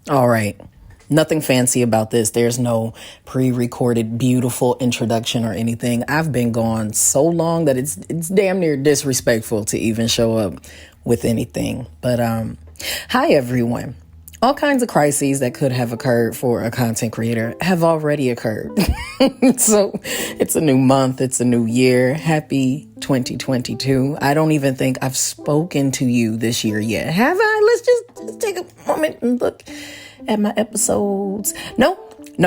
All right. Nothing fancy about this. There's no pre-recorded beautiful introduction or anything. I've been gone so long that it's damn near disrespectful to even show up with anything. But hi everyone. All kinds of crises that could have occurred for a content creator have already occurred. So it's a new month. It's a new year. Happy 2022. I don't even think I've spoken to you this year yet. Have I? Let's just take a moment and look at my episodes. No,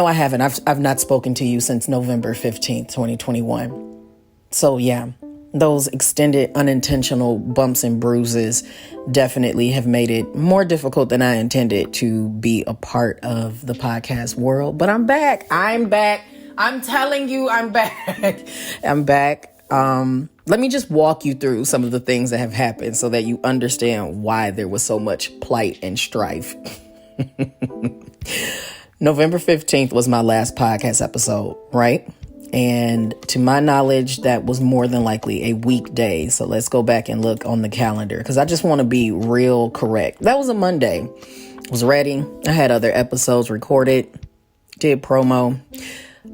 I haven't. I've not spoken to you since November 15th, 2021. So yeah, those extended unintentional bumps and bruises definitely have made it more difficult than I intended to be a part of the podcast world. But I'm back. I'm telling you, I'm back. I'm back. Let me just walk you through some of the things that have happened so that you understand why there was so much plight and strife. November 15th was my last podcast episode, right? And to my knowledge, that was more than likely a weekday. So let's go back and look on the calendar because I just want to be real correct. That was a Monday. I was ready. I had other episodes recorded, did promo.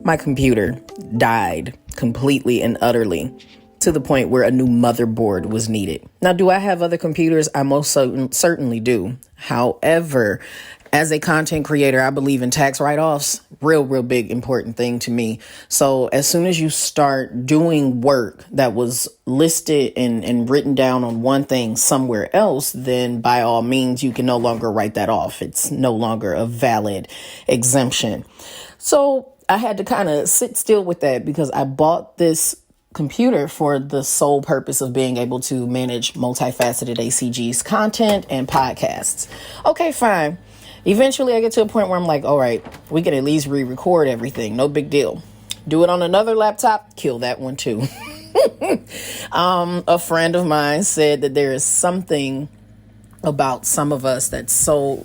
My computer died completely and utterly to the point where a new motherboard was needed. Now, do I have other computers? I most certainly do. However, as a content creator, I believe in tax write-offs. Real big, important thing to me. So as soon as you start doing work that was listed and written down on one thing somewhere else, then by all means, you can no longer write that off. It's no longer a valid exemption. So I had to kind of sit still with that because I bought this computer for the sole purpose of being able to manage Multifacetedacg's content and podcasts. Okay, fine. Eventually I get to a point where I'm like, all right, we can at least re-record everything. No big deal. Do it on another laptop. Kill that one too. A friend of mine said that there is something about some of us that's so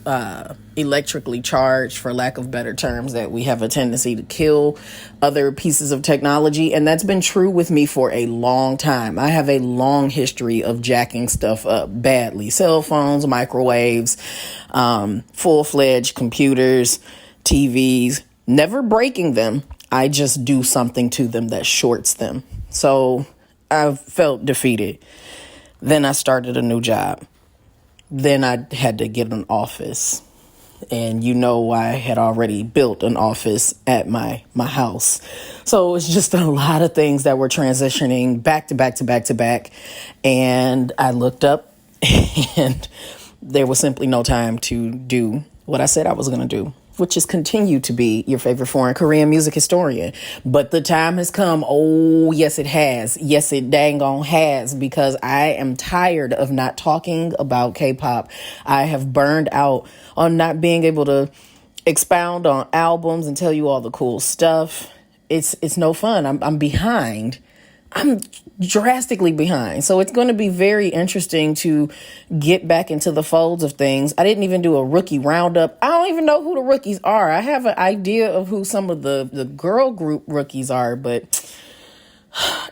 electrically charged, for lack of better terms, that we have a tendency to kill other pieces of technology. And that's been true with me for a long time. I have a long history of jacking stuff up badly. Cell phones, microwaves, full-fledged computers, TVs, never breaking them. I just do something to them that shorts them. So I felt defeated. Then I started a new job. Then I had to get an office. And you know, I had already built an office at my house. So it's just a lot of things that were transitioning back to back. And I looked up and there was simply no time to do what I said I was going to do, which is continue to be your favorite foreign Korean music historian. But the time has come. Oh, yes, it has. Yes, it dang on has, because I am tired of not talking about K-pop. I have burned out on not being able to expound on albums and tell you all the cool stuff. It's no fun. I'm behind. I'm drastically behind. So it's going to be very interesting to get back into the folds of things. I didn't even do a rookie roundup. I don't even know who the rookies are. I have an idea of who some of the girl group rookies are, but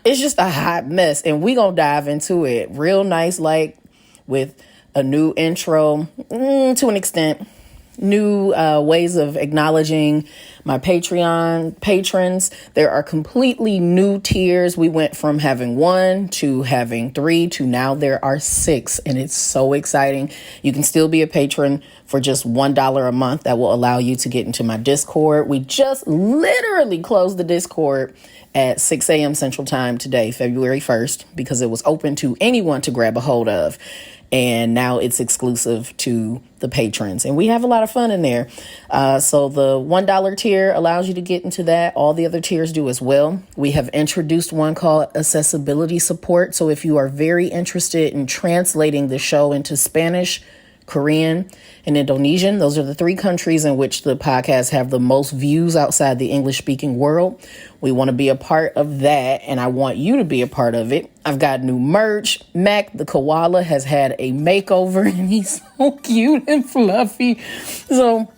it's just a hot mess. And we going to dive into it real nice, like with a new intro to an extent. New ways of acknowledging my Patreon patrons. There are completely new tiers. We went from having 1 to having 3 to now there are 6, and it's so exciting. You can still be a patron for just $1 a month. That will allow you to get into my Discord. We just literally closed the Discord at 6 a.m. Central Time today, February 1st, because it was open to anyone to grab a hold of. And now it's exclusive to the patrons. And we have a lot of fun in there. So the $1 tier allows you to get into that. All the other tiers do as well. We have introduced one called accessibility support. So if you are very interested in translating the show into Spanish, Korean, and Indonesian, those are the 3 countries in which the podcast have the most views outside the English-speaking world. We want to be a part of that, and I want you to be a part of it. I've got new merch. Mac, the koala, has had a makeover, and he's so cute and fluffy. So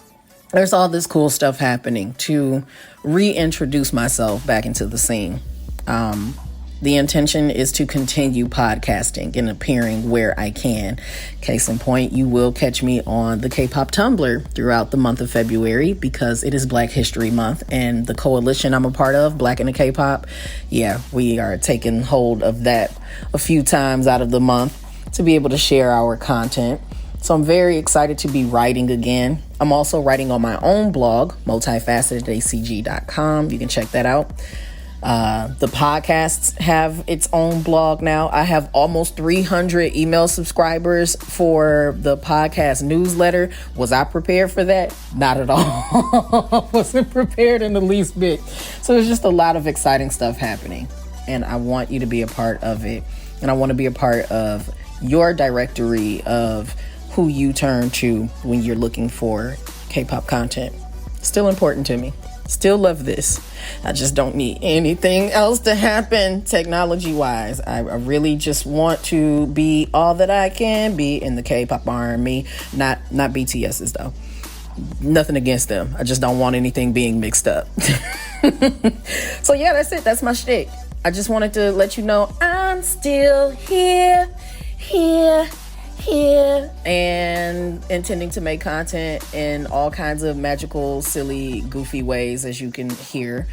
there's all this cool stuff happening to reintroduce myself back into the scene. The intention is to continue podcasting and appearing where I can. Case in point, you will catch me on the KPop Tumblr throughout the month of February because it is Black History Month, and the coalition I'm a part of, Black in the K-pop, we are taking hold of that a few times out of the month to be able to share our content. So I'm very excited to be writing again. I'm also writing on my own blog, Multifacetedacg.com. You can check that out. The podcasts have its own blog now. I have almost 300 email subscribers for the podcast newsletter. Was I prepared for that? Not at all. I wasn't prepared in the least bit. So it's just a lot of exciting stuff happening, and I want you to be a part of it. And I want to be a part of your directory of who you turn to when you're looking for K-pop content. Still important to me. Still love this. I just don't need anything else to happen technology-wise. I really just want to be all that I can be in the K-pop army. Not BTS's though. Nothing against them. I just don't want anything being mixed up. So that's it. That's my shtick. I just wanted to let you know I'm still here, and intending to make content in all kinds of magical, silly, goofy ways, as you can hear.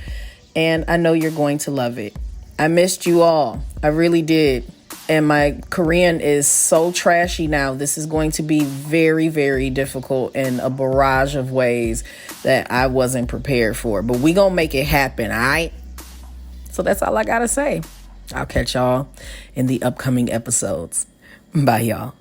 And I know you're going to love it. I missed you all. I really did. And my Korean is so trashy now. This is going to be very, very difficult in a barrage of ways that I wasn't prepared for. But we gonna make it happen, all right? So that's all I gotta say. I'll catch y'all in the upcoming episodes. Bye, y'all.